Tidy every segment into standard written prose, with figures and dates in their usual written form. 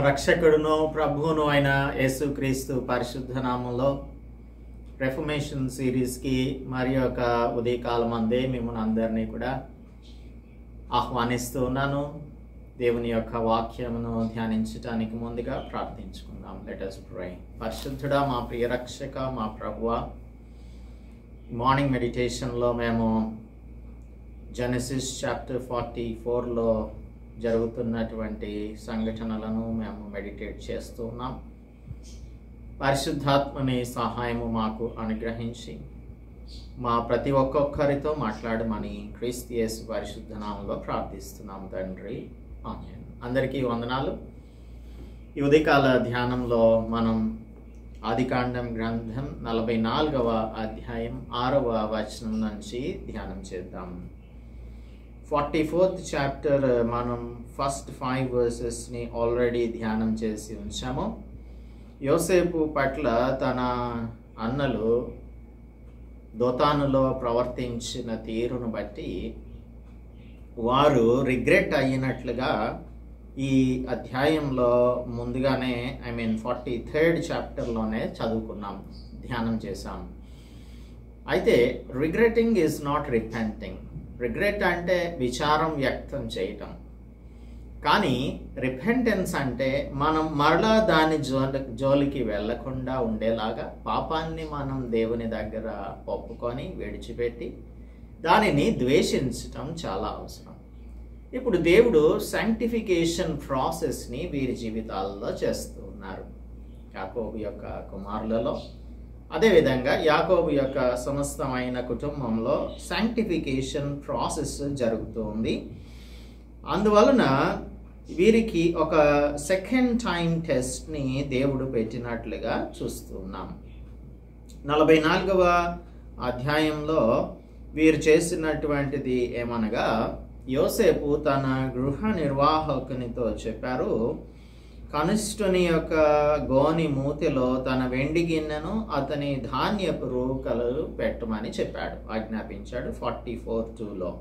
రక్షకుడును ప్రభువును అయిన యేసుక్రీస్తు పరిశుద్ధ నామంలో రెఫర్మేషన్ సిరీస్కి మరి ఒక ఉదయకాలం అందే మిమ్మల్ని అందరినీ కూడా ఆహ్వానిస్తూ ఉన్నాను. దేవుని యొక్క వాక్యమును ధ్యానించడానికి ముందుగా ప్రార్థించుకుందాం. Let us pray. పరిశుద్ధుడా, మా ప్రియ రక్షక, మా ప్రభువా, మార్నింగ్ మెడిటేషన్లో మేము జెనసిస్ చాప్టర్ 44లో జరుగుతున్నటువంటి సంఘటనలను మేము మెడిటేట్ చేస్తూ ఉన్నాం. పరిశుద్ధాత్మని సహాయము మాకు అనుగ్రహించి మా ప్రతి ఒక్కొక్కరితో మాట్లాడమని క్రీస్తు యేసు పరిశుద్ధ నామములో ప్రార్థిస్తున్నాం తండ్రి, ఆమేన్. అందరికీ వందనాలు. ఈ ఉదయకాల ధ్యానంలో మనం ఆదికాండం గ్రంథం 44వ అధ్యాయం 6వ వచనం నుంచి ధ్యానం చేద్దాం. 44th చాప్టర్ మనం ఫస్ట్ 5 వర్సెస్ని ఆల్రెడీ ధ్యానం చేసి ఉంచాము. యోసేపు పట్ల తన అన్నలు దోతానులో ప్రవర్తించిన తీరును బట్టి వారు రిగ్రెట్ అయినట్లుగా ఈ అధ్యాయంలో ముందుగానే 43rd చాప్టర్లోనే చదువుకున్నాం, ధ్యానం చేశాం. అయితే regretting is not repenting. Regret అంటే విచారం వ్యక్తం చేయటం, కానీ రిపెంటెన్స్ అంటే మనం మరలా దాని జోలికి వెళ్లకుండా ఉండేలాగా పాపాన్ని మనం దేవుని దగ్గర ఒప్పుకొని విడిచిపెట్టి దానిని ద్వేషించటం చాలా అవసరం. ఇప్పుడు దేవుడు శాంక్టిఫికేషన్ ప్రాసెస్ని వీరి జీవితాల్లో చేస్తూ ఉన్నారు. యాకోబు యొక్క కుమారులలో, అదేవిధంగా యాకోబు యొక్క సమస్తమైన కుటుంబంలో శాంక్టిఫికేషన్ ప్రాసెస్ జరుగుతుంది. అందువలన వీరికి ఒక సెకండ్ టైం టెస్ట్ని దేవుడు పెట్టినట్లుగా చూస్తూ ఉన్నాం. 44వ అధ్యాయంలో వీరు చేసినటువంటిది ఏమనగా, యోసేపు తన గృహ నిర్వాహకునితో చెప్పారు, కనిష్ఠుని యొక్క గోని మూతిలో తన వెండి గిన్నెను అతని ధాన్యపు రూకలు పెట్టమని చెప్పాడు, ఆజ్ఞాపించాడు. 44:2లో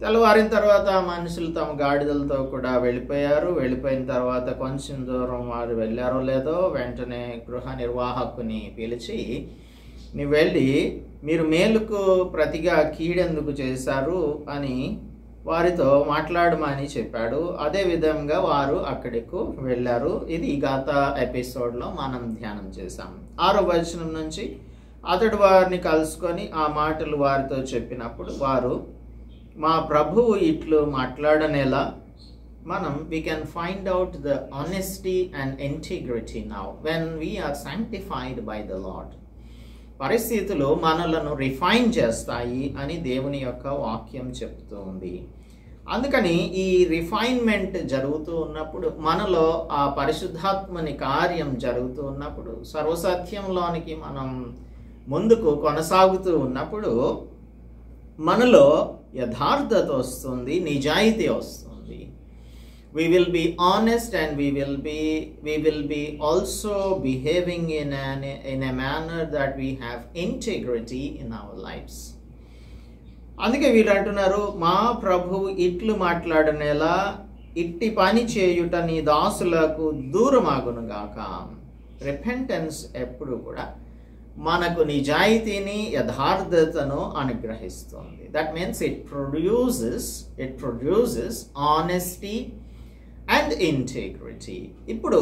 తెల్లవారిన తర్వాత మనుషులు తమ గాడిదలతో కూడా వెళ్ళిపోయారు. వెళ్ళిపోయిన తర్వాత కొంచెం దూరం వారు వెళ్ళారో లేదో వెంటనే గృహ నిర్వాహకుని పిలిచి, నీవు వెళ్ళి మీరు మేలుకు ప్రతిగా కీడెందుకు చేశారు అని వారితో మాట్లాడమని చెప్పాడు. అదే విధంగా వారు అక్కడికి వెళ్ళారు. ఇది గత ఎపిసోడ్లో మనం ధ్యానం చేశాం. 6వ వచనం నుంచి అతడు వారిని కలుసుకొని ఆ మాటలు వారితో చెప్పినప్పుడు వారు, మా ప్రభువు ఇట్లు మాట్లాడనేలా we can find out the honesty and integrity now when we are sanctified by the Lord. పరిస్థితులు మనలను రిఫైన్ చేస్తాయి అని దేవుని యొక్క వాక్యం చెప్తూ ఉంది. అందుకని ఈ రిఫైన్మెంట్ జరుగుతూ ఉన్నప్పుడు, మనలో ఆ పరిశుద్ధాత్మని కార్యం జరుగుతూ ఉన్నప్పుడు, సర్వసత్యంలోనికి మనం ముందుకు కొనసాగుతూ ఉన్నప్పుడు మనలో యథార్థత వస్తుంది, నిజాయితీ వస్తుంది. We will be honest and we will be also behaving in a manner that we have integrity in our lives. అందుకే వీళ్ళు అంటున్నారు, మా ప్రభువు ఇట్లు మాట్లాడనేలా ఇట్టి పని చేయుట నీ దాసులకు దూరమాగునుగాక. రిపెంటెన్స్ ఎప్పుడు కూడా మనకు నిజాయితీని, యథార్థతను అనుగ్రహిస్తుంది. That means it produces honesty and integrity. ఇప్పుడు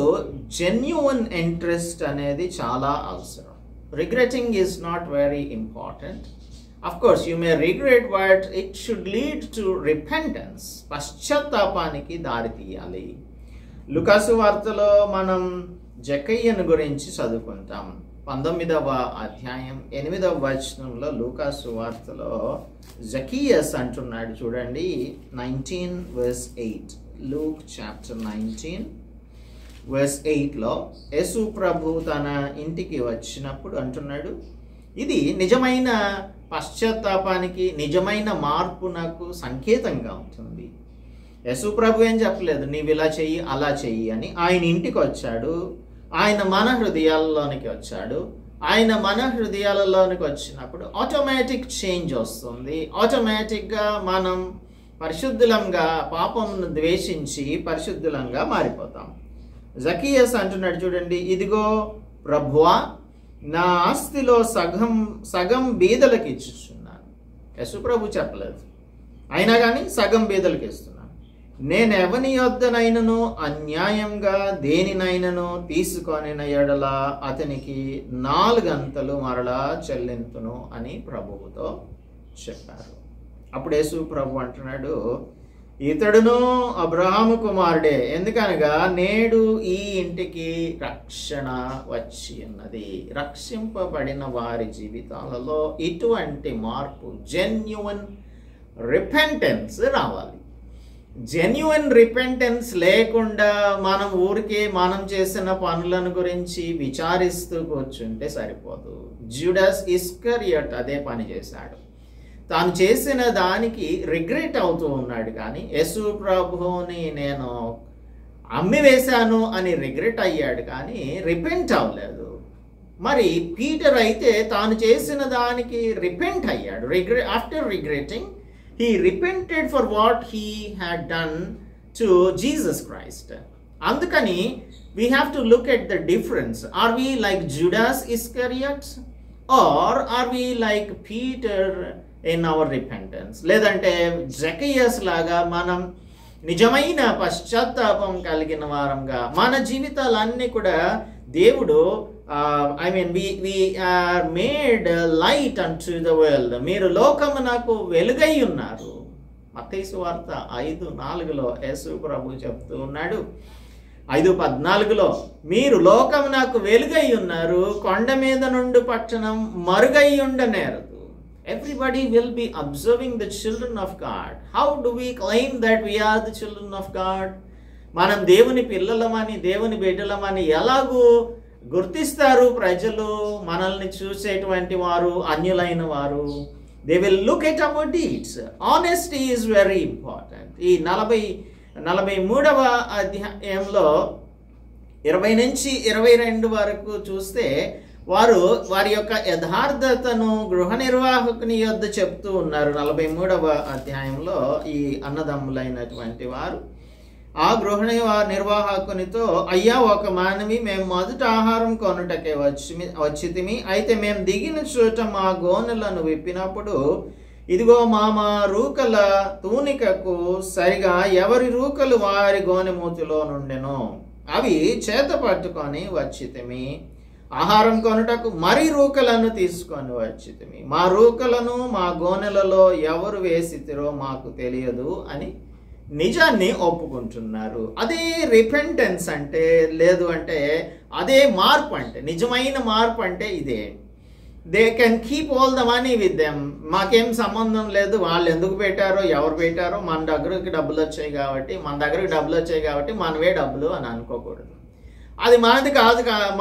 జెన్యూన్ ఇంట్రెస్ట్ అనేది చాలా అవసరం. Regretting is not very important. Of course you may regret, but it should lead to repentance. పశ్చాత్తాపానికి దారి తీయాలి. లూకాసు వార్తలో మనం జక్కయ్యను గురించి చదువుకుంటాం. 19వ అధ్యాయం 8వ వచనంలో లూకాసు వార్తలో జకీయస్ అంటున్నాడు, చూడండి. 19:8 లూక్ చాప్టర్ 19:8లో యేసు ప్రభు తన ఇంటికి వచ్చినప్పుడు అంటున్నాడు, ఇది నిజమైన పశ్చాత్తాపానికి, నిజమైన మార్పునకు సంకేతంగా ఉంటుంది. యేసు ప్రభు ఏం చెప్పలేదు, నీవు ఇలా చెయ్యి అలా చెయ్యి అని. ఆయన ఇంటికి వచ్చాడు, ఆయన మన హృదయాలలోనికి వచ్చాడు. ఆయన మన హృదయాలలోనికి వచ్చినప్పుడు ఆటోమేటిక్ చేంజ్ వస్తుంది. ఆటోమేటిక్గా మనం పరిశుద్ధులంగా, పాపమును ద్వేషించి పరిశుద్ధులంగా మారిపోతాం. జకీయస్ అంటున్నాడు చూడండి, ఇదిగో ప్రభువా, నా ఆస్తిలో సగం బీదలకు ఇచ్చుచున్నాను. యేసుప్రభు చెప్పలేదు, అయినా కానీ సగం బీదలకు ఇస్తున్నాను. నేను ఎవని యొద్దనైనను అన్యాయంగా దేనినైనను తీసుకొనిన ఎడల అతనికి 4 అంతలు మరలా చెల్లింతును అని ప్రభువుతో చెప్పారు. అప్పుడు యేసు ప్రభు అంటున్నాడు, ఇతడును అబ్రహాము కుమారుడే, ఎందుకనగా నేడు ఈ ఇంటికి రక్షణ వచ్చి ఉన్నది. రక్షింపబడిన వారి జీవితాలలో ఇటువంటి మార్పు, జెన్యున్ రిపెంటెన్స్ రావాలి. జెన్యున్ రిపెంటెన్స్ లేకుండా మనం ఊరికే మనం చేసిన పనులను గురించి విచారిస్తూ కూర్చుంటే సరిపోదు. జూడాస్ ఇస్కరియోట్ అదే పని చేశాడు. తాను చేసిన దానికి రిగ్రెట్ అవుతూ ఉన్నాడు, కానీ యేసు ప్రభువుని నేను అమ్మివేశాను అని రిగ్రెట్ అయ్యాడు, కానీ రిపెంట్ అవ్వలేదు. మరి పీటర్ అయితే తాను చేసిన దానికి రిపెంట్ అయ్యాడు. After regretting he repented for what he had done to Jesus Christ. Andukani we have to look at the difference. Are we like Judas Iscariot or are we like Peter in our repentance? Ledante Zacchaeus laga manam నిజమైన పశ్చాత్తాపం కలిగిన వారంగా మన జీవితాలన్నీ కూడా దేవుడు we are made light unto the world. మీరు లోకమునకు వెలుగై ఉన్నారు. మత్తయి సువార్త 5:4లో యేసు ప్రభు చెప్తూ ఉన్నాడు, 5:14లో మీరు లోకమునకు వెలుగై ఉన్నారు, కొండ మీద నుండి పట్టణం మరుగై ఉండనేరదు. Everybody will be observing the children of God. How do we claim that we are the children of God? మనం దేవుని పిల్లలమని, దేవుని బిడ్డలమని ఎలాగూ గుర్తిస్తారు ప్రజలు? మనల్ని చూసేటువంటి వారు అన్యులైన వారు. They will look at our deeds. Honesty is very important. ఈ 43వ అధ్యాయంలో 20 నుంచి 22 వరకు చూస్తే వారి యొక్క యథార్థతను గృహ నిర్వాహకుని యొద్ద చెప్తూ ఉన్నారు. 43వ అధ్యాయంలో ఈ అన్నదమ్ములైనటువంటి వారు ఆ గృహ నిర్వాహకునితో, అయ్యా, ఒక మానవి మేము మొదట ఆహారం కొనుటకే వచ్చితిమి. అయితే మేము దిగిన చోట మా గోనెలను విప్పినప్పుడు ఇదిగో మా రూకల తూనికకు సరిగా ఎవరి రూకలు వారి గోనె మూతిలో నుండెనో అవి చేత పట్టుకొని వచ్చితిమి. ఆహారం కొనుటకు మరి రూకలను తీసుకొని వచ్చితిమి. మా రూకలను మా గోనెలలో ఎవరు వేసితిరో మాకు తెలియదు అని నిజాన్ని ఒప్పుకుంటున్నారు. అదే రిపెంటెన్స్ అంటే, లేదు అంటే అదే మార్పు అంటే, నిజమైన మార్పు అంటే ఇదే. They can keep all the money with them. మాకేం సంబంధం లేదు, వాళ్ళు ఎందుకు పెట్టారో ఎవరు పెట్టారో, మన దగ్గరికి డబ్బులు వచ్చాయి కాబట్టి మనవే డబ్బులు అని అనుకోకూడదు. అది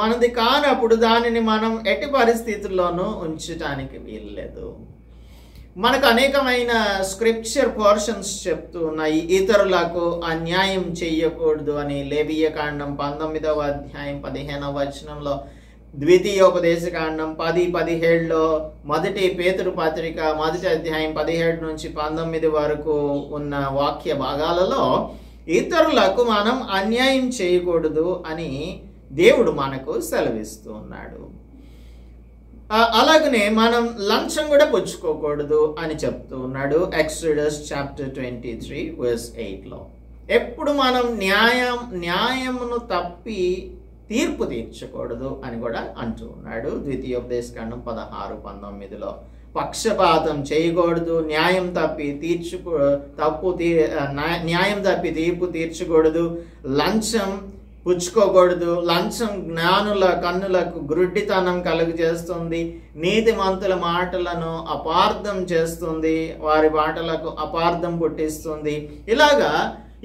మనది కానప్పుడు దానిని మనం ఎట్టి పరిస్థితుల్లోనూ ఉంచటానికి వీల్లేదు. మనకు అనేకమైన స్క్రిప్చర్ పోర్షన్స్ చెప్తూ ఉన్నాయి, ఇతరులకు అన్యాయం చెయ్యకూడదు అని. లేవియకాండం 19వ అధ్యాయం 15వ వచనంలో, ద్వితీయోపదేశకాండం 10:17లో, మొదటి పేతురు పత్రిక 1వ అధ్యాయం 17 నుంచి 19 వరకు ఉన్న వాక్య భాగాలలో ఇతరులకు మనం అన్యాయం చేయకూడదు అని దేవుడు మనకు సెలవిస్తూ ఉన్నాడు. అలాగనే మనం లంచం కూడా పుచ్చుకోకూడదు అని చెప్తూ ఉన్నాడు. ఎక్సోడస్ చాప్టర్ 23:8లో ఎప్పుడు మనం న్యాయమును తప్పి తీర్పు తీర్చకూడదు అని కూడా అంటూ ఉన్నాడు. ద్వితీయోపదేశకాండం 16:19లో పక్షపాతం చేయకూడదు, న్యాయం తప్పి తీర్పు తీర్చకూడదు, లంచం పుచ్చుకోకూడదు. లంచం జ్ఞానుల కన్నులకు గ్రుడ్డితనం కలుగజేస్తుంది, నీతిమంతుల మాటలను అపార్థం చేస్తుంది, వారి మాటలకు అపార్థం పుట్టిస్తుంది. ఇలాగా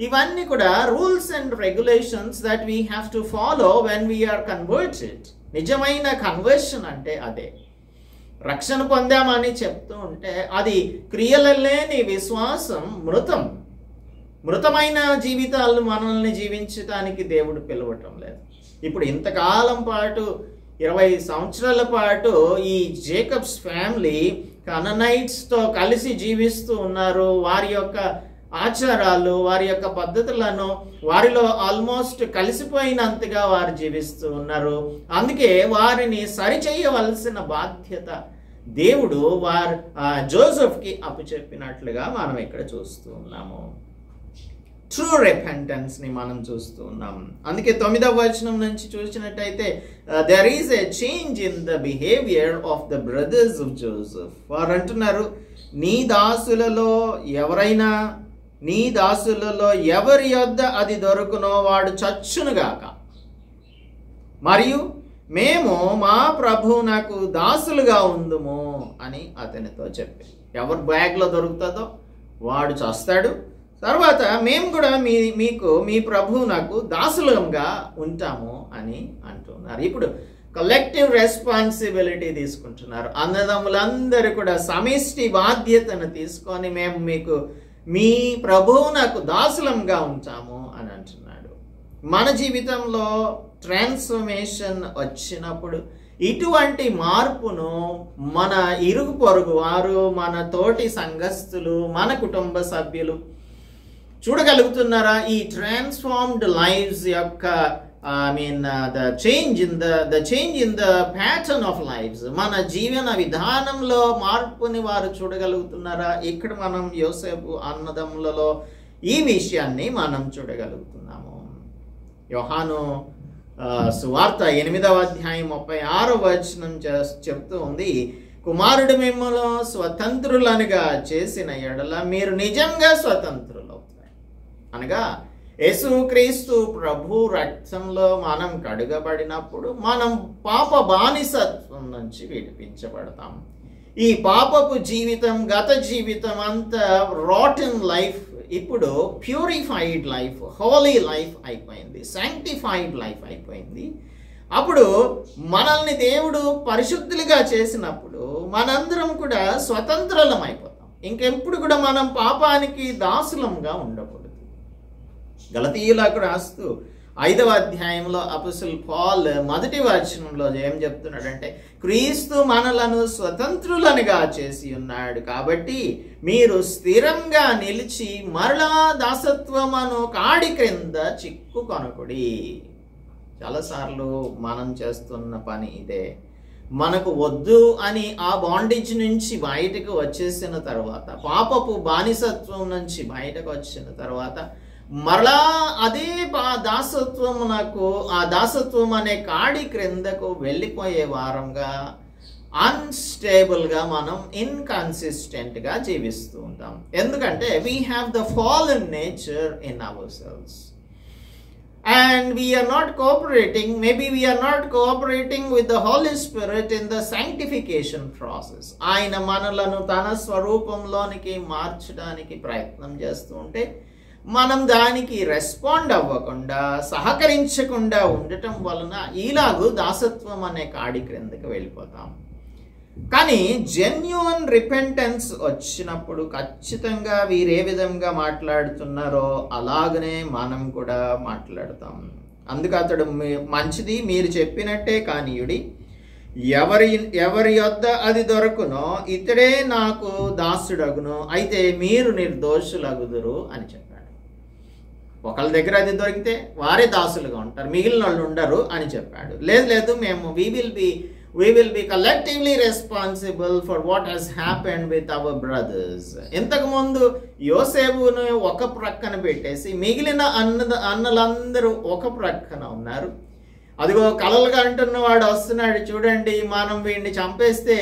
ఇవన్నీ కూడా rules and regulations that we have to follow when we are converted. నిజమైన కన్వర్షన్ అంటే అదే. రక్షణ పొందామని చెప్తూ ఉంటే అది క్రియలు లేని విశ్వాసం మృతమైన జీవితాలను మనల్ని జీవించడానికి దేవుడు పిలవటం లేదు. ఇప్పుడు ఇంతకాలం పాటు 20 సంవత్సరాల పాటు ఈ జేకబ్స్ ఫ్యామిలీ కననైట్స్తో కలిసి జీవిస్తూ ఉన్నారు. వారి యొక్క ఆచారాలు, వారి యొక్క పద్ధతులను వారిలో ఆల్మోస్ట్ కలిసిపోయినంతగా వారు జీవిస్తూ ఉన్నారు. అందుకే వారిని సరిచేయవలసిన బాధ్యత దేవుడు జోసెఫ్కి అప్పచెప్పినట్లుగా మనం ఇక్కడ చూస్తూ ఉన్నాము. ట్రూ రిపెంటెన్స్ని మనం చూస్తూ ఉన్నాం. అందుకే 9వ వచనం నుంచి చూసినట్టయితే there is a change in the behaviour of the brothers of Joseph. వారు అంటున్నారు, నీ దాసులలో ఎవరి యొద్ద అది దొరుకునో వాడు చచ్చునుగాక, మరియు మేము మా ప్రభువునకు దాసులుగా ఉందుము అని అతనితో చెప్పి, ఎవరి బ్యాగ్లో దొరుకుతుందో వాడు చస్తాడు, తర్వాత మేము కూడా మీ ప్రభువునకు దాసులుగా ఉంటాము అని అంటున్నారు. ఇప్పుడు కలెక్టివ్ రెస్పాన్సిబిలిటీ తీసుకుంటున్నారు. అన్నదమ్ములందరూ కూడా సమిష్టి బాధ్యతను తీసుకొని మేము మీ ప్రభువునకు దాసులంగా ఉంటాము అని అంటున్నాడు. మన జీవితంలో ట్రాన్స్ఫర్మేషన్ వచ్చినప్పుడు ఇటువంటి మార్పును మన ఇరుగు పొరుగు వారు, మన తోటి సంఘస్థులు, మన కుటుంబ సభ్యులు చూడగలుగుతున్నారా? ఈ ట్రాన్స్ఫార్మ్డ్ లైవ్స్ యొక్క the change in the pattern of lives, మన జీవన విధానంలో మార్పుని వారు చూడగలుగుతున్నారా? ఇక్కడ మనం యోసేపు అన్నదమ్ములలో ఈ విషయాన్ని మనం చూడగలుగుతున్నాము. యోహాను సువార్త 8వ అధ్యాయం 36వ వచనం చెప్తూ ఉంది, కుమారుడు మిమ్మల్ని స్వతంత్రులనుగా చేసిన ఎడల మీరు నిజంగా స్వతంత్రులవుతారు. అనగా యేసుక్రీస్తు ప్రభు రక్తంలో మనం కడుగబడినప్పుడు మనం పాప బానిసత్వం నుంచి విడిపించబడతాం. ఈ పాపపు జీవితం, గత జీవితం అంతా రాటన్ లైఫ్ ఇప్పుడు ప్యూరిఫైడ్ లైఫ్, హోలీ లైఫ్ అయిపోయింది, శాంక్టిఫైడ్ లైఫ్ అయిపోయింది. అప్పుడు మనల్ని దేవుడు పరిశుద్ధులుగా చేసినప్పుడు మనందరం కూడా స్వతంత్రులం అయిపోతాం. ఇంకెప్పుడు కూడా మనం పాపానికి దాసులంగా ఉండకూడదు. గలతీయులకు రాస్తూ 5వ అధ్యాయంలో అపోస్తలుడు పౌలు 1వ వచనంలో ఏం చెప్తున్నాడంటే, క్రీస్తు మనలను స్వతంత్రులనుగా చేసి ఉన్నాడు, కాబట్టి మీరు స్థిరంగా నిలిచి మరలా దాసత్వమును కాడి క్రింద చిక్కుకొనకుడి. చాలాసార్లు మనం చేస్తున్న పని ఇదే. మనకు వద్దు అని ఆ బాండేజ్ నుంచి బయటకు వచ్చేసిన తర్వాత, పాపపు బానిసత్వం నుంచి బయటకు వచ్చిన తర్వాత మరలా అదే ఆ దాసత్వం అనే కాడి క్రిందకు వెళ్ళిపోయే వారంగా, అన్స్టేబుల్గా, మనం ఇన్కన్సిస్టెంట్గా జీవిస్తూ ఉంటాం. ఎందుకంటే we have the fallen nature in our selves and we are not cooperating with the Holy Spirit in the sanctification process. ఆయన మనలను తన స్వరూపంలోనికి మార్చడానికి ప్రయత్నం చేస్తూ ఉంటే మనం దానికి రెస్పాండ్ అవ్వకుండా, సహకరించకుండా ఉండటం వలన ఇలాగూ దాసత్వం అనే కాడి క్రిందకి వెళ్ళిపోతాం. కానీ జెన్యూన్ రిపెంటెన్స్ వచ్చినప్పుడు ఖచ్చితంగా వీరు ఏ విధంగా మాట్లాడుతున్నారో అలాగనే మనం కూడా మాట్లాడతాం. అందుకు అతడు, మంచిది, మీరు చెప్పినట్టే కానీయుడి, ఎవరి యొద్ద అది దొరకునో ఇతడే నాకు దాసుడగును, అయితే మీరు నిర్దోషులగుదురు అని చెప్పాడు. ఒకళ్ళ దగ్గర అది దొరికితే వారే దాసులుగా ఉంటారు, మిగిలిన వాళ్ళు ఉండరు అని చెప్పాడు. లేదు, మేము we will be collectively responsible for what has happened with our brothers. ఇంతకు ముందు యోసేపును ఒక ప్రక్కన పెట్టేసి మిగిలిన అన్నలందరూ ఒక ప్రక్కన ఉన్నారు. అదిగో కలలుగా అంటున్న వాడు వస్తున్నాడు, చూడండి, మనం వీడిని చంపేస్తే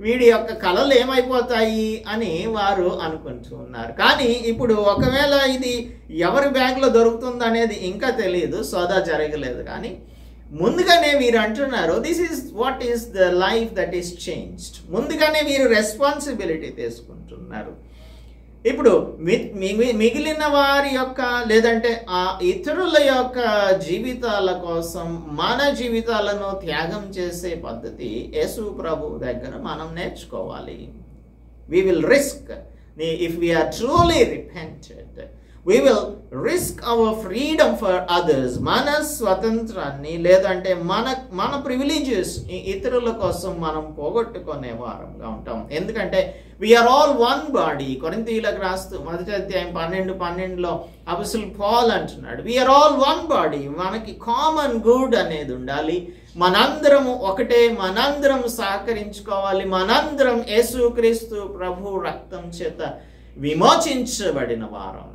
వీడి యొక్క కలలు ఏమైపోతాయి అని వారు అనుకుంటూ ఉన్నారు. కానీ ఇప్పుడు ఒకవేళ ఇది ఎవరి బ్యాగ్లో దొరుకుతుంది అనేది ఇంకా తెలియదు, సోదా జరగలేదు. కానీ ముందుగానే వీరు అంటున్నారు, this is what is the life that is changed. ముందుగానే వీరు రెస్పాన్సిబిలిటీ తీసుకుంటున్నారు. ఇప్పుడు మిగిలిన వారి యొక్క, లేదంటే ఆ ఇతరుల యొక్క జీవితాల కోసం మన జీవితాలను త్యాగం చేసే పద్ధతి యేసు ప్రభు దగ్గర మనం నేర్చుకోవాలి. We will risk, if we are truly repented, we will risk our freedom for others. మన స్వతంత్రాన్ని లేదంటే మన ప్రివిలేజెస్ ఇతరుల కోసం మనం పోగొట్టుకునే వారంగా ఉంటాం. ఎందుకంటే వీఆర్ ఆల్ వన్ బాడీ. కొరింథీయులకు రాస్తూ 1వ అధ్యాయం 12:12 అపోస్తలుడు పౌలు అంటున్నాడు, వీఆర్ ఆల్ వన్ బాడీ. మనకి కామన్ గుడ్ అనేది ఉండాలి. మనందరము ఒకటే, మనందరం సహకరించుకోవాలి, మనందరం యేసుక్రీస్తు ప్రభు రక్తం చేత విమోచించబడిన వారం.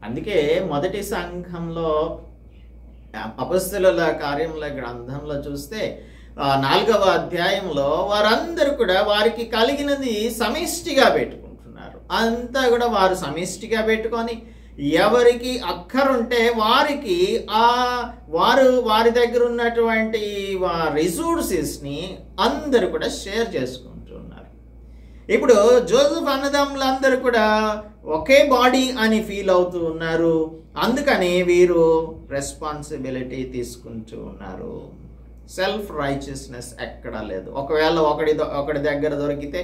అందుకే మొదటి సంఘంలో అపొస్తలుల కార్యముల గ్రంథంలో చూస్తే 4వ అధ్యాయంలో వారందరూ కూడా వారికి కలిగినది సమిష్టిగా పెట్టుకుంటున్నారు. అంతా కూడా వారు సమిష్టిగా పెట్టుకొని ఎవరికి అక్కరుంటే వారికి వారి దగ్గర ఉన్నటువంటి రిసోర్సెస్ని అందరూ కూడా షేర్ చేసుకుంటున్నారు. ఇప్పుడు జోసెఫ్ అన్నదమ్ములందరూ కూడా ఒకే బాడీ అని ఫీల్ అవుతూ ఉన్నారు. అందుకని వీరు రెస్పాన్సిబిలిటీ తీసుకుంటూ ఉన్నారు. సెల్ఫ్ రైచియస్నెస్ ఎక్కడా లేదు. ఒకవేళ ఒకడి దగ్గర దొరికితే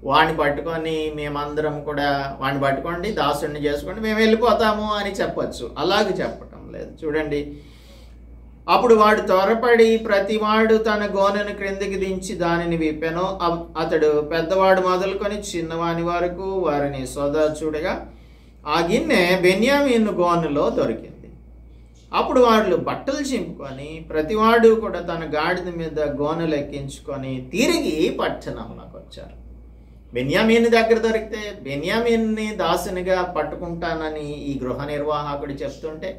వాడిని పట్టుకొని మేమందరం కూడా వాడిని పట్టుకోండి, దాసుడిని చేసుకోండి, మేము వెళ్ళిపోతాము అని చెప్పచ్చు. అలాగే చెప్పటం లేదు. చూడండి, అప్పుడు వాడు త్వరపడి ప్రతివాడు తన గోనెను క్రిందికి దించి దానిని విప్పెను. అతడు పెద్దవాడు మొదలుకొని చిన్నవాని వరకు వారిని చూడగా ఆ గిన్నె బెన్యామీను గోనెలో దొరికింది. అప్పుడు వాళ్ళు బట్టలు చింపుకొని ప్రతివాడు కూడా తన గాడిద మీద గోనెలు ఎక్కించుకొని తిరిగి పట్టణంలోకి వచ్చారు. బెన్యామీను దగ్గర దొరికితే బెన్యామీన్ని దాసునిగా పట్టుకుంటానని ఈ గృహ నిర్వాహకుడు చెప్తుంటే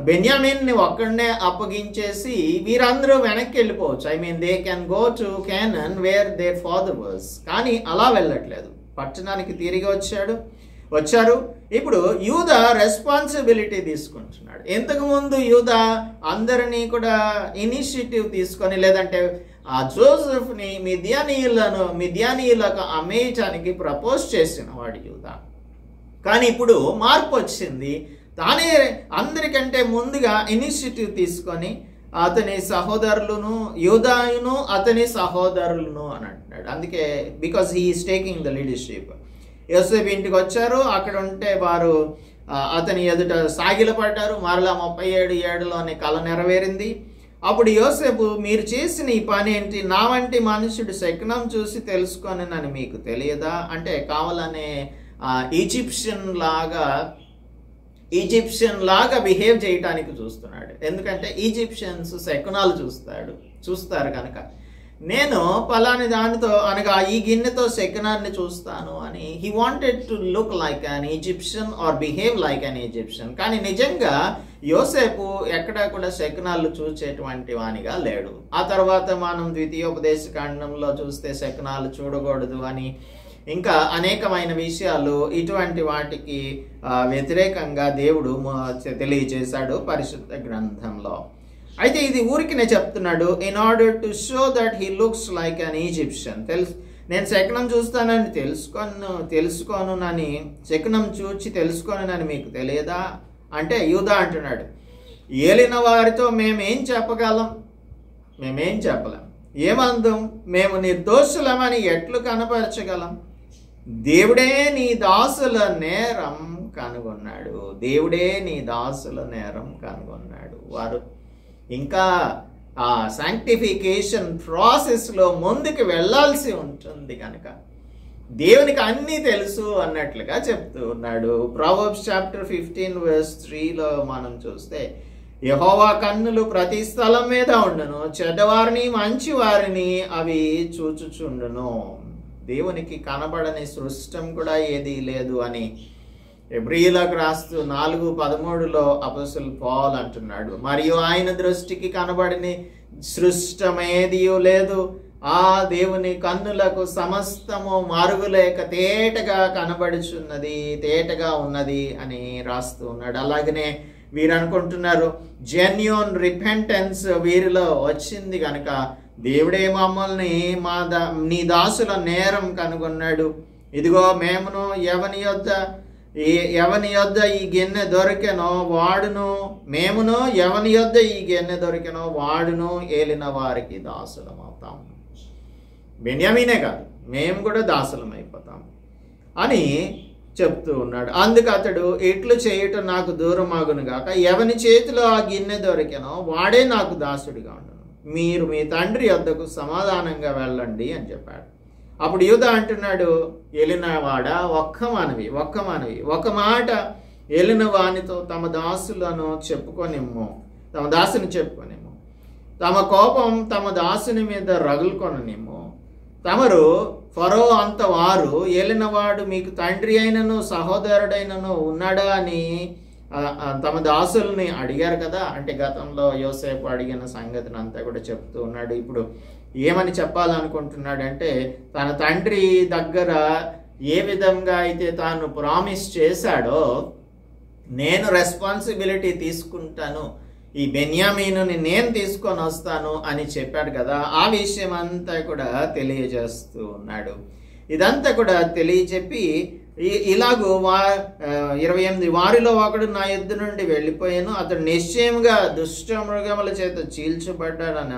బెన్యామీన్ని ఒక్కడనే అప్పగించేసి వీరందరూ వెనక్కి వెళ్ళిపోవచ్చు. They can go to Canaan where their father was. కానీ అలా వెళ్ళట్లేదు, పట్టణానికి తిరిగి వచ్చారు. ఇప్పుడు యూదా రెస్పాన్సిబిలిటీ తీసుకుంటున్నాడు. ఇంతకుముందు యూదా అందరినీ కూడా ఇనిషియేటివ్ తీసుకొని లేదంటే ఆ జోసెఫ్ని మిద్యానీయులకు అమ్మేయటానికి ప్రపోజ్ చేసిన వాడు యూదా. కానీ ఇప్పుడు మార్పు వచ్చింది. తానే అందరికంటే ముందుగా ఇనిషియేటివ్ తీసుకొని అతని సహోదరులను యూదాయును అతని సహోదరులను అని అంటున్నాడు. అందుకే because he is taking the leadership. యోసేపు ఇంటికి వచ్చారు. అక్కడ ఉంటే వారు అతని ఎదుట సాగిలపడ్డారు. మరలా 37 ఏడులోని కళ నెరవేరింది. అప్పుడు యోసేపు, మీరు చేసిన ఈ పని ఏంటి? నా వంటి మనుషుడు శకునం చూసి తెలుసుకొనని మీకు తెలియదా? అంటే కావాలనే ఈజిప్షియన్ లాగా బిహేవ్ చేయటానికి చూస్తున్నాడు. ఎందుకంటే ఈజిప్షియన్స్ శకునాలు చూస్తారు కనుక నేను పలాని దానితో అనగా ఈ గిన్నెతో శకునాన్ని చూస్తాను అని he wanted to look like an Egyptian or behave like an Egyptian. కానీ నిజంగా యోసేపు ఎక్కడా కూడా శకునాలు చూసేటువంటి వానిగా లేడు. ఆ తర్వాత మనం ద్వితీయోపదేశ కాండంలో చూస్తే శకునాలు చూడకూడదు అని ఇంకా అనేకమైన విషయాలు ఇటువంటి వాటికి వ్యతిరేకంగా దేవుడు తెలియజేశాడు పరిశుద్ధ గ్రంథంలో. అయితే ఇది ఊరికినే చెప్తున్నాడు, in order to show that he looks like an Egyptian. నేను శకునం చూస్తానని తెలుసుకోనునని శకునం చూచి తెలుసుకోనని మీకు తెలియదా అంటే యూదా అంటున్నాడు, ఏలిన వారితో మేమేం చెప్పగలం? మేమేం చెప్పలేం. ఏమందం? మేము నిర్దోషులమని ఎట్లు కనపరచగలం? దేవుడే నీ దాసుల నేరం కనుగొన్నాడు. దేవుడే నీ దాసుల నేరం కనుగొన్నాడు. వారు ఇంకా ఆ శాంక్టిఫికేషన్ ప్రాసెస్లో ముందుకు వెళ్ళాల్సి ఉంటుంది కనుక దేవునికి అన్నీ తెలుసు అన్నట్లుగా చెప్తూ ఉన్నాడు. ప్రొవర్బ్స్ చాప్టర్ 15:3లో మనం చూస్తే, యెహోవా కన్నులు ప్రతి స్థలం మీద ఉండును, చెడ్డవారిని మంచి వారిని అవి చూచుచుండును. దేవునికి కనబడని సృష్టం కూడా ఏదీ లేదు అని హెబ్రీయులకు రాస్తూ 4:13లో అపోస్తలుడు పౌలు అంటున్నాడు. మరియు ఆయన దృష్టికి కనబడని సృష్టమేదియూ లేదు. ఆ దేవుని కన్నులకు సమస్తము మరుగులేక తేటగా కనబడుచున్నది, తేటగా ఉన్నది అని రాస్తూ ఉన్నాడు. అలాగనే వీరు అనుకుంటున్నారు జెన్యూన్ రిపెంటెన్స్ వీరిలో వచ్చింది కనుక దేవుడే మమ్మల్ని నీ దాసుల నేరం కనుగొన్నాడు. ఇదిగో మేమును ఎవని యొద్ద ఈ గిన్నె దొరికెనో వాడును, మేమును ఎవని యొద్ద ఈ గిన్నె దొరికెనో వాడును ఏలిన వారికి దాసులం అవుతాం. బెన్యామీనే కాదు, మేము కూడా దాసులం అయిపోతాం అని చెప్తూ ఉన్నాడు. అందుకు అతడు, ఇట్లు చేయటం నాకు దూరమాగును గాక, ఎవని చేతిలో ఆ గిన్నె దొరికెనో వాడే నాకు దాసుడిగా ఉండను. మీరు మీ తండ్రి వద్దకు సమాధానంగా వెళ్ళండి అని చెప్పాడు. అప్పుడు యూదా అంటున్నాడు, ఎలినవాడా, ఒక్క మనవి ఒక మాట ఎలిన వానితో తమ దాసుని చెప్పుకొనిమ్ము, తమ కోపం తమ దాసుని మీద రగులుకొననిమ్ము. తమరు ఫరో అంత వారు, ఏలినవాడు మీకు తండ్రి అయినను సహోదరుడైనను ఉన్నాడా అని తమ దాసుల్ని అడిగారు కదా. అంటే గతంలో యోసేపు అడిగిన సంగతిని అంతా కూడా చెప్తూ ఉన్నాడు. ఇప్పుడు ఏమని చెప్పాలనుకుంటున్నాడంటే, తన తండ్రి దగ్గర ఏ విధంగా అయితే తాను ప్రామిస్ చేశాడో, నేను రెస్పాన్సిబిలిటీ తీసుకుంటాను, ఈ బెన్యామీనుని నేను తీసుకొని వస్తాను అని చెప్పాడు కదా. ఆ విషయం అంతా కూడా తెలియజేస్తూ ఉన్నాడు. ఇదంతా కూడా తెలియచెప్పి ఇలాగూ 28 వారిలో ఒకడు నా యుద్ధ నుండి వెళ్ళిపోయాను, అతడు నిశ్చయంగా దుష్ట మృగముల చేత చీల్చబడ్డాడని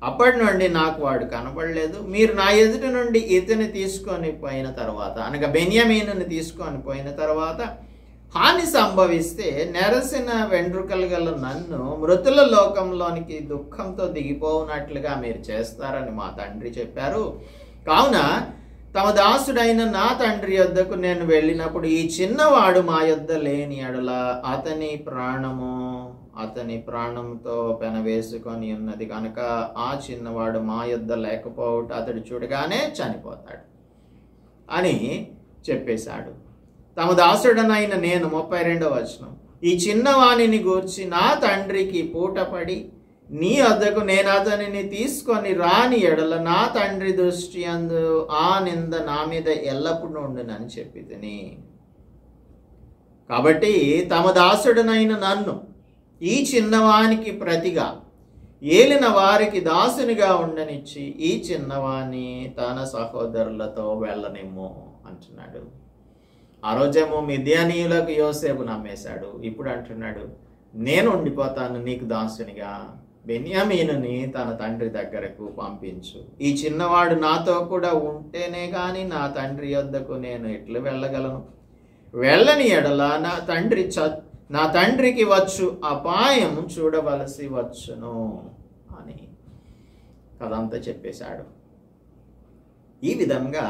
అప్పటి నుండి నాకు వాడు కనపడలేదు. మీరు నా ఎదుటి నుండి ఇతని తీసుకొని పోయిన తర్వాత, అనగా బెన్యామీనుని తీసుకొని పోయిన తర్వాత హాని సంభవిస్తే నెరసిన వెంట్రుకలు గల నన్ను మృతుల లోకంలోనికి దుఃఖంతో దిగిపోనట్లుగా మీరు చేస్తారని మా తండ్రి చెప్పారు. కావున తమ దాసుడైన నా తండ్రి యొద్దకు నేను వెళ్ళినప్పుడు ఈ చిన్నవాడు మా యొద్ద లేని ఎడల అతని ప్రాణంతో పెనవేసుకొని ఉన్నది కనుక ఆ చిన్నవాడు మా యొద్ద లేకపోవట అతడు చూడగానే చనిపోతాడు అని చెప్పేశాడు. తమ దాసుడనైన నేను 32వ వచనం, ఈ చిన్నవాణిని గూర్చి నా తండ్రికి పూటపడి నీ వద్దకు నేను అతనిని తీసుకొని రాని ఎడల నా తండ్రి దృష్టి అందు ఆ నింద నా మీద ఎల్లప్పుడూ ఉండునని చెప్పి తిని. కాబట్టి తమ దాసుడనైన నన్ను ఈ చిన్నవానికి ప్రతిగా ఏలిన వారికి దాసునిగా ఉండనిచ్చి ఈ చిన్నవాణి తన సహోదరులతో వెళ్ళనిమ్ము అంటున్నాడు. ఆ రోజేమో మిద్యానీయులకు యోసేపు నమ్మేశాడు. ఇప్పుడు అంటున్నాడు, నేను ఉండిపోతాను నీకు దాసునిగా, బెన్యామీనుని తన తండ్రి దగ్గరకు పంపించు. ఈ చిన్నవాడు నాతో కూడా ఉంటేనే కానీ నా తండ్రి యొద్దకు నేను ఎట్లు వెళ్ళగలను? వెళ్ళని ఎడల నా తండ్రికి వచ్చు అపాయం చూడవలసి వచ్చును అని కదంతా చెప్పేశాడు. ఈ విధంగా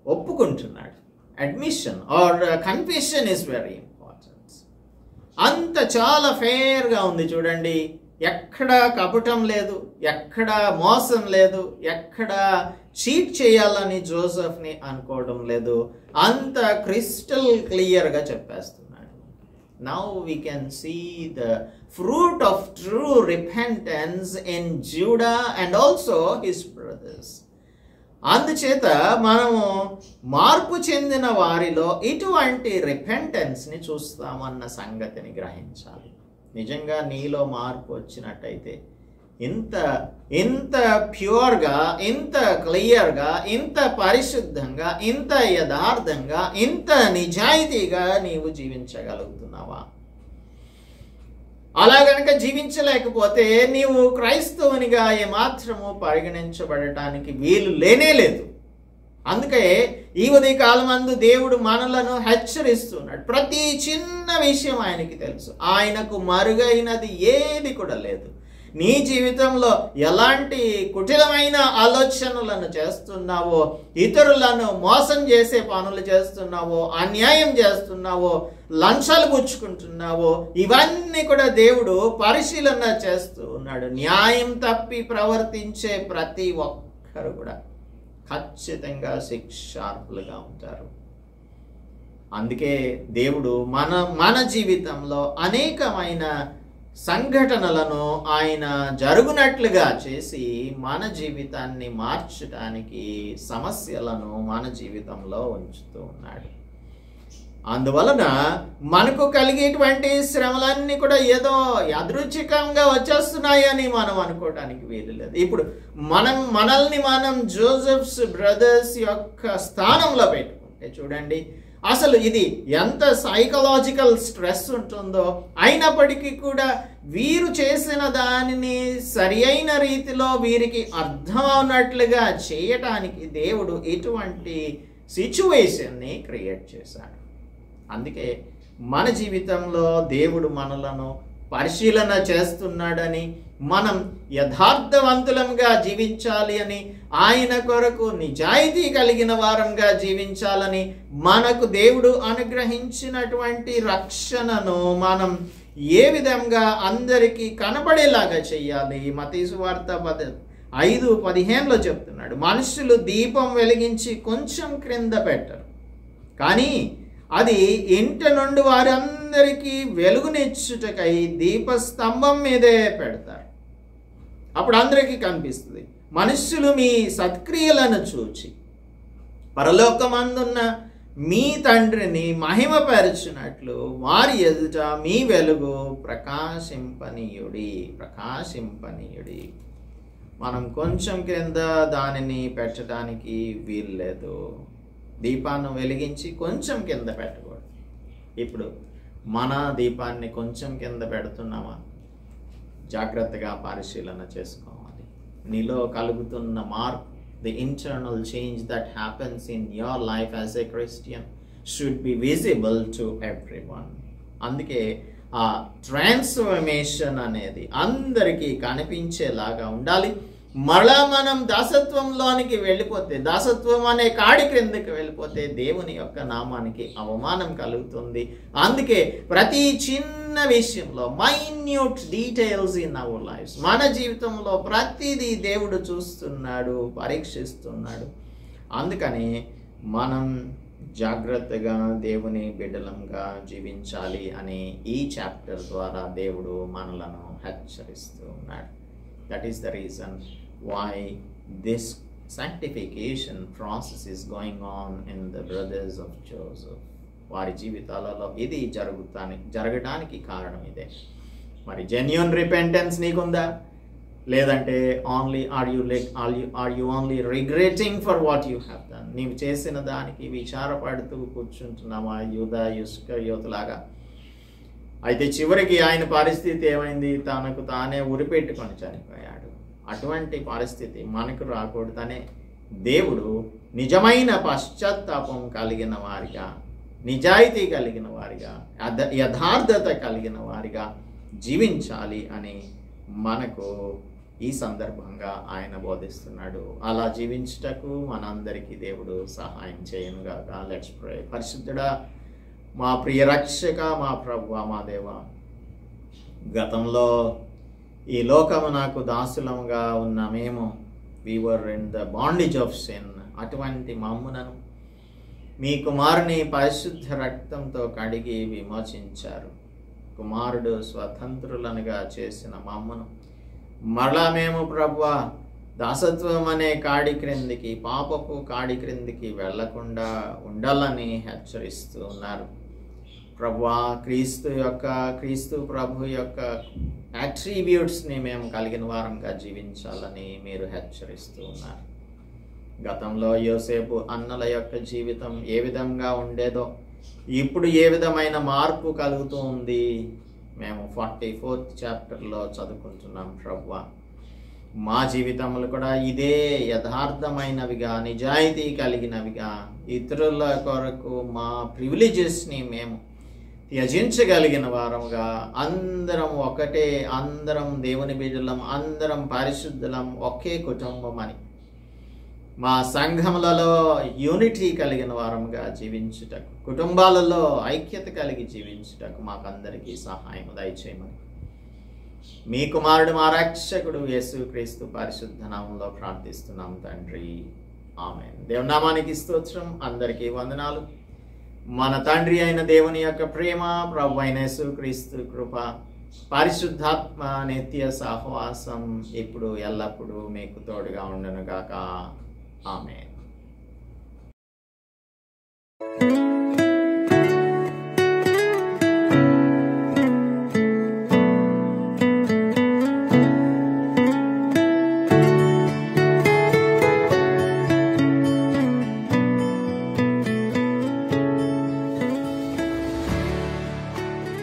ఒప్పుకుంటున్నాడు. Admission or confession is very important. అంత చాలా ఫేర్గా ఉంది చూడండి. ఎక్కడ కపటం లేదు, ఎక్కడ మోసం లేదు, ఎక్కడ చీట్ చేయాలని జోసెఫ్ని అనుకోవడం లేదు. అంత క్రిస్టల్ క్లియర్గా చెప్పేస్తున్నాడు. Now we can see the fruit of true repentance in Judah and also his brothers. అందుచేత మనము మార్పు చెందిన వారిలో ఇటువంటి రిపెంటెన్స్ని చూస్తామన్న సంగతిని గ్రహించాలి. నిజంగా నీలో మార్పు వచ్చినట్టయితే ఇంత ప్యూర్గా, ఇంత క్లియర్గా, ఇంత పరిశుద్ధంగా, ఇంత యథార్థంగా, ఇంత నిజాయితీగా నీవు జీవించగలుగుతున్నావా? అలా గనక జీవించలేకపోతే నీవు క్రైస్తవునిగా ఏమాత్రము పరిగణించబడటానికి వీలు లేనే లేదు. అందుకే ఈ ఉదయకాలమందు దేవుడు మనలను హెచ్చరిస్తున్నాడు. ప్రతి చిన్న విషయం ఆయనకి తెలుసు. ఆయనకు మరుగైనది ఏది కూడా లేదు. నీ జీవితంలో ఎలాంటి కుటిలమైన ఆలోచనలను చేస్తున్నావో, ఇతరులను మోసం చేసే పనులు చేస్తున్నావో, అన్యాయం చేస్తున్నావో, లంచాలు పుచ్చుకుంటున్నావో, ఇవన్నీ కూడా దేవుడు పరిశీలన చేస్తూ ఉన్నాడు. న్యాయం తప్పి ప్రవర్తించే ప్రతి ఒక్కరు కూడా ఖచ్చితంగా శిక్షార్హులుగా ఉంటారు. అందుకే దేవుడు మన జీవితంలో అనేకమైన సంఘటనలను ఆయన జరుగునట్లుగా చేసి మన జీవితాన్ని మార్చడానికి సమస్యలను మన జీవితంలో ఉంచుతూ ఉన్నాడు. అందువలన మనకు కలిగేటువంటి శ్రమలన్నీ కూడా ఏదో యాదృచ్ఛికంగా వచ్చేస్తున్నాయని మనం అనుకోవటానికి వీలు లేదు. ఇప్పుడు మనల్ని మనం జోసెఫ్స్ బ్రదర్స్ యొక్క స్థానంలో పెట్టుకుంటే చూడండి, అసలు ఇది ఎంత సైకలాజికల్ స్ట్రెస్ ఉంటుందో. అయినప్పటికీ కూడా వీరు చేసిన దానిని సరి అయిన రీతిలో వీరికి అర్థం అవునట్లుగా చేయటానికి దేవుడు ఇటువంటి సిచ్యువేషన్ని క్రియేట్ చేశాడు. అందుకే మన జీవితంలో దేవుడు మనలను పరిశీలన చేస్తున్నాడని, మనం యథార్థవంతులంగా జీవించాలి అని, ఆయన కొరకు నిజాయితీ కలిగిన వారంగా జీవించాలని, మనకు దేవుడు అనుగ్రహించినటువంటి రక్షణను మనం ఏ విధంగా అందరికీ కనబడేలాగా చెయ్యాలి. మత్తయి సువార్త 5:15లో చెప్తున్నాడు, మనుషులు దీపం వెలిగించి కొంచెం క్రింద పెట్టరు, కానీ అది ఇంట నుండి వారందరికీ వెలుగునిచ్చుటకై దీపస్తంభం మీదే పెడతారు. అప్పుడు అందరికీ కనిపిస్తుంది. మనుష్యులు మీ సత్క్రియలను చూచి పరలోకమందున్న మీ తండ్రిని మహిమపరచునట్లు వారి ఎదుట మీ వెలుగు ప్రకాశింపనీయుడి. మనం కొంచెం కింద దానిని పెట్టడానికి వీల్లేదు. దీపాన్ని వెలిగించి కొంచెం కింద పెట్టకూడదు. ఇప్పుడు మన దీపాన్ని కొంచెం కింద పెడుతున్నామా? జాగ్రత్తగా పరిశీలన చేసుకోవాలి. నీలో కలుగుతున్న మార్పు, the internal change that happens in your life as a Christian should be visible to everyone. అందుకే ఆ ట్రాన్స్ఫర్మేషన్ అనేది అందరికీ కనిపించేలాగా ఉండాలి. మరలా మనం దాసత్వంలోనికి వెళ్ళిపోతే, దాసత్వం అనే కాడి క్రిందకి వెళ్ళిపోతే దేవుని యొక్క నామానికి అవమానం కలుగుతుంది. అందుకే ప్రతి చిన్న విషయంలో, minute details in our lives, మన జీవితంలో ప్రతిదీ దేవుడు చూస్తున్నాడు, పరీక్షిస్తున్నాడు. అందుకని మనం జాగ్రత్తగా దేవుని బిడ్డలంగా జీవించాలి అని ఈ చాప్టర్ ద్వారా దేవుడు మనలను హెచ్చరిస్తూ ఉన్నాడు. That is the reason why this sanctification process is going on in the brothers of Joseph. వారి జీవితాలలో ఇది జరగడానికి కారణం ఇదే. మరి జెన్యూన్ రిపెంటెన్స్ నీకుందా? లేదంటే are you only regretting for what you have done? నీవు చేసిన దానికి విచారపడుతూ కూర్చుంటున్నావా యూదా ఇస్కరియోతులాగా? అయితే చివరికి ఆయన పరిస్థితి ఏమైంది? తనకు తానే ఉరిపెట్టుకొని చనిపోయాడు. అటువంటి పరిస్థితి మనకు రాకూడదనే దేవుడు నిజమైన పశ్చాత్తాపం కలిగిన వారిగా, నిజాయితీ కలిగిన వారిగా, యథార్థత కలిగిన వారిగా జీవించాలి అని మనకు ఈ సందర్భంగా ఆయన బోధిస్తున్నాడు. అలా జీవించుటకు మనందరికీ దేవుడు సహాయం చేయనుగాక. Let's pray. పరిశుద్ధుడా, మా ప్రియ రక్షక, మా ప్రభువా, మా దేవా, గతంలో ఈ లోకము నాకు దాసులముగా ఉన్న మేము, we were in the bondage of sin, అటువంటి మమ్ములను మీ కుమారుని పరిశుద్ధ రక్తంతో కడిగి విమోచించారు. కుమారుడు స్వతంత్రులనుగా చేసిన మమ్మను మరలా మేము ప్రభువా దాసత్వం అనే కాడి క్రిందికి, పాపపు కాడి క్రిందికి వెళ్లకుండా ఉండాలని హెచ్చరిస్తూ ఉన్నారు. ప్రభువా, క్రీస్తు ప్రభు యొక్క అట్రిబ్యూట్స్ని మేము కలిగిన వారంగా జీవించాలని మీరు హెచ్చరిస్తూ ఉన్నారు. గతంలో యోసేపు అన్నల యొక్క జీవితం ఏ విధంగా ఉండేదో ఇప్పుడు ఏ విధమైన మార్పు కలుగుతూ ఉంది మేము 44th చాప్టర్లో చదువుకుంటున్నాం. ప్రభువా, మా జీవితములు కూడా ఇదే యథార్థమైనవిగా, నిజాయితీ కలిగినవిగా, ఇతరుల కొరకు మా ప్రివిలేజెస్ని మేము త్యజించగలిగిన వారముగా, అందరం ఒకటే, అందరం దేవుని బిడ్డలం, అందరం పరిశుద్ధులం, ఒకే కుటుంబం అని మా సంఘములలో యూనిటీ కలిగిన వారముగా జీవించుటకు, కుటుంబాలలో ఐక్యత కలిగి జీవించుటకు మాకందరికీ సహాయం దయచేయమని మీ కుమారుడు మా రక్షకుడు యేసుక్రీస్తు పరిశుద్ధ నామంలో ప్రార్థిస్తున్నాం తండ్రి. ఆమేన్. దేవుని నామానికి స్తోత్రం. అందరికీ వందనాలు. మన తండ్రి అయిన దేవుని యొక్క ప్రేమ, ప్రభు అయిన యేసుక్రీస్తు కృప, పరిశుద్ధాత్మ నిత్య సహవాసం ఇప్పుడు ఎల్లప్పుడూ మీకు తోడుగా ఉండనుగాక. ఆమేన్.